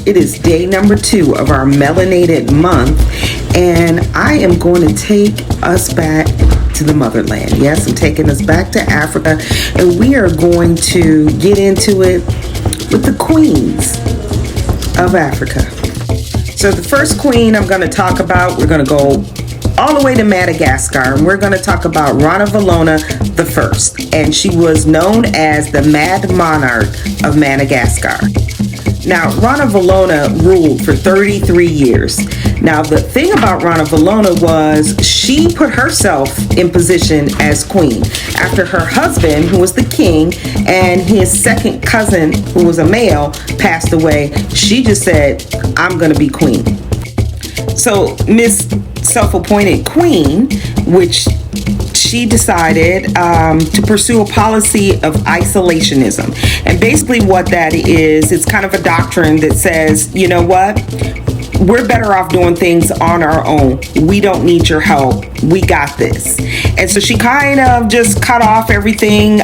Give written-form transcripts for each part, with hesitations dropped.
It is day number 2 of our melanated month, and I am going to take us back to the motherland. Yes, I'm taking us back to Africa, and we are going to get into it with the queens of Africa. So the first queen I'm going to talk about, we're going to go all the way to Madagascar, and we're going to talk about Rana Valona the First, and she was known as the Mad Monarch of Madagascar. Now, Rana Valona ruled for 33 years. Now, the thing about Rana Valona was she put herself in position as queen. After her husband, who was the king, and his second cousin, who was a male, passed away, she just said, I'm going to be queen. So, Miss Self-Appointed Queen, which she decided to pursue a policy of isolationism. And basically what that is, it's kind of a doctrine that says, you know what? We're better off doing things on our own. We don't need your help. We got this. And so she kind of just cut off everything.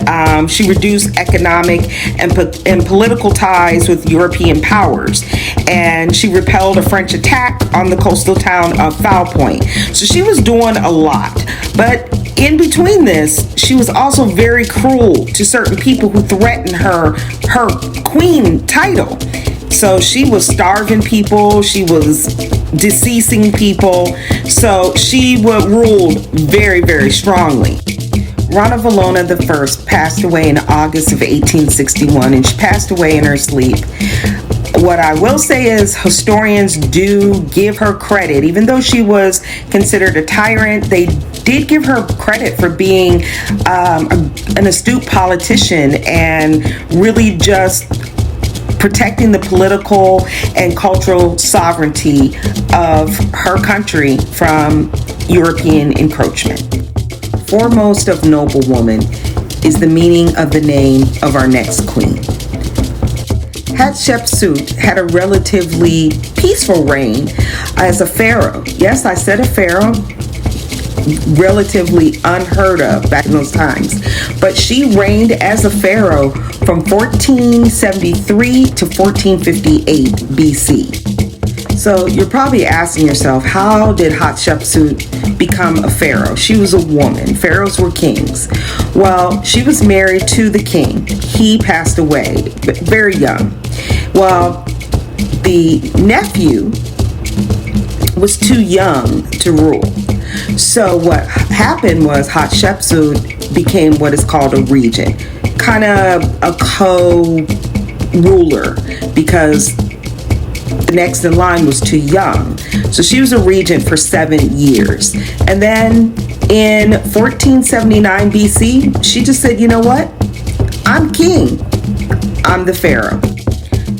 She reduced economic and political ties with European powers. And she repelled a French attack on the coastal town of Foul Point. So she was doing a lot. But in between this, she was also very cruel to certain people who threatened her queen title. So she was starving people, she was deceasing people, so she ruled very, very strongly. Rana Valona the First passed away in August of 1861, and she passed away in her sleep. What I will say is historians do give her credit. Even though she was considered a tyrant, they did give her credit for being an astute politician and really just protecting the political and cultural sovereignty of her country from European encroachment. Foremost of noble woman is the meaning of the name of our next queen. Hatshepsut had a relatively peaceful reign as a pharaoh. Yes, I said a pharaoh, relatively unheard of back in those times. But she reigned as a pharaoh from 1473 to 1458 BC. So you're probably asking yourself, how did Hatshepsut become a pharaoh? She was a woman. Pharaohs were kings. Well, she was married to the king. He passed away very young. Well, the nephew was too young to rule. So what happened was Hatshepsut became what is called a regent, kind of a co-ruler, because the next in line was too young. So she was a regent for 7 years. And then in 1479 BC, she just said, you know what? I'm king. I'm the pharaoh.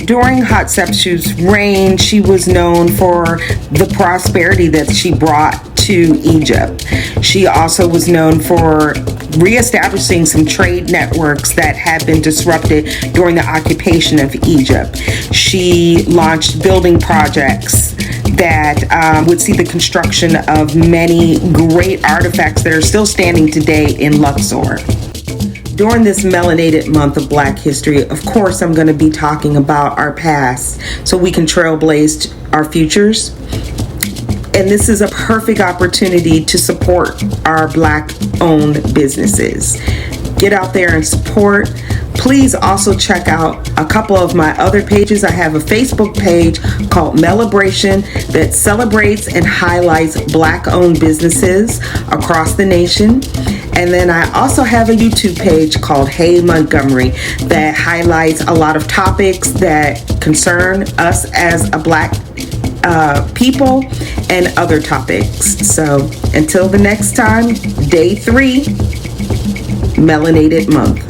During Hatshepsut's reign, she was known for the prosperity that she brought to Egypt. She also was known for reestablishing some trade networks that had been disrupted during the occupation of Egypt. She launched building projects that would see the construction of many great artifacts that are still standing today in Luxor. During this melanated month of Black history, of course, I'm going to be talking about our past so we can trailblaze our futures. And this is a perfect opportunity to support our Black-owned businesses. Get out there and support. Please also check out a couple of my other pages. I have a Facebook page called Melibration that celebrates and highlights Black-owned businesses across the nation. And then I also have a YouTube page called Hey Montgomery that highlights a lot of topics that concern us as a Black people and other topics. So until the next time, day 3, Melanated Month.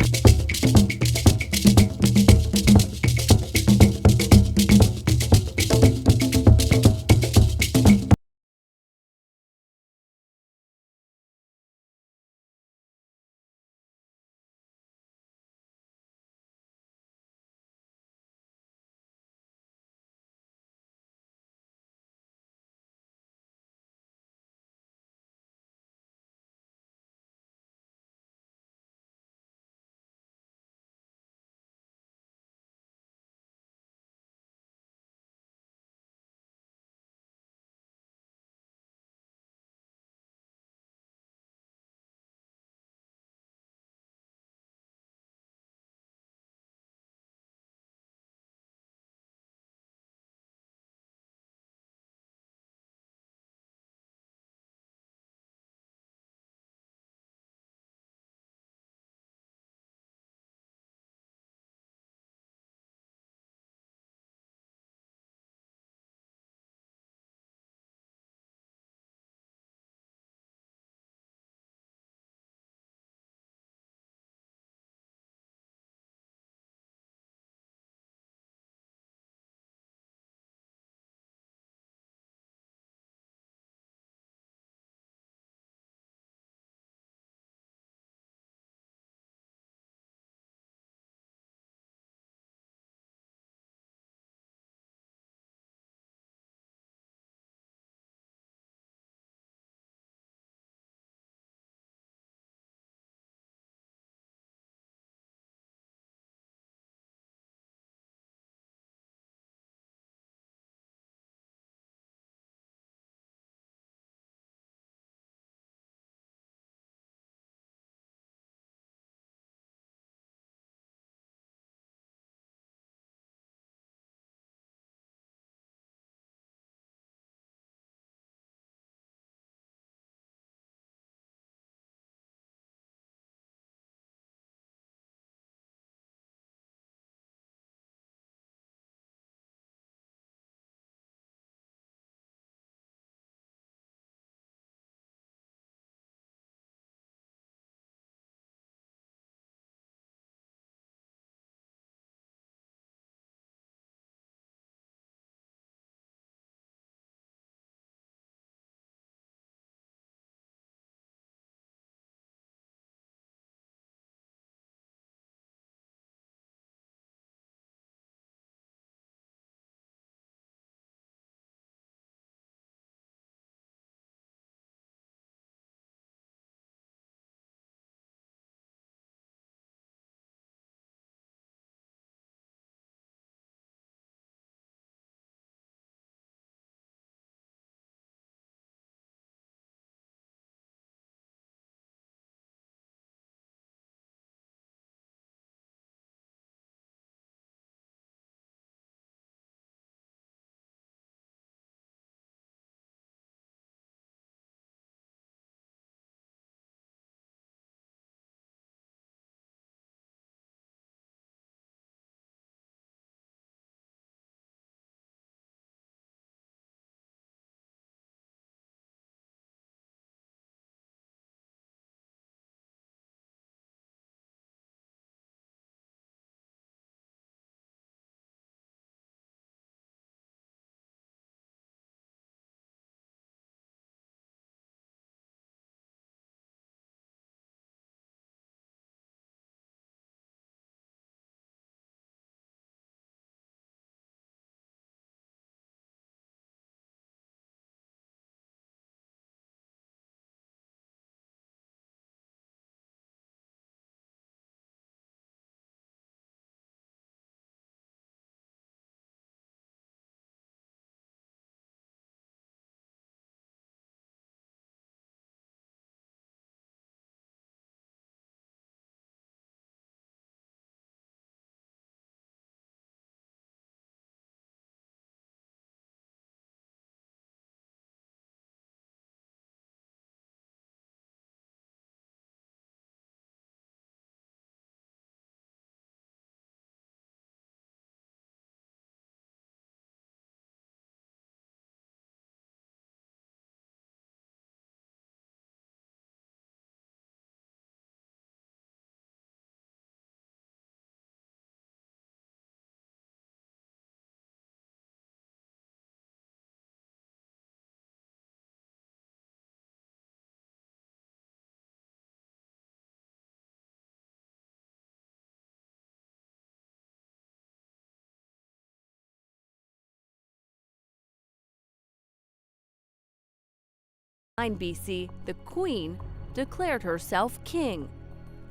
BC, the queen declared herself king.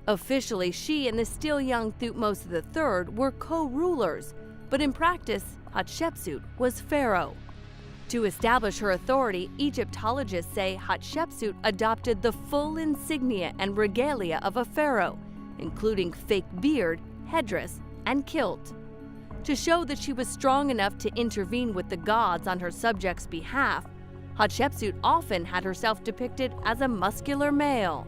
Officially, she and the still young Thutmose III were co-rulers, but in practice, Hatshepsut was pharaoh. To establish her authority, Egyptologists say Hatshepsut adopted the full insignia and regalia of a pharaoh, including fake beard, headdress, and kilt. To show that she was strong enough to intervene with the gods on her subjects' behalf, Hatshepsut often had herself depicted as a muscular male.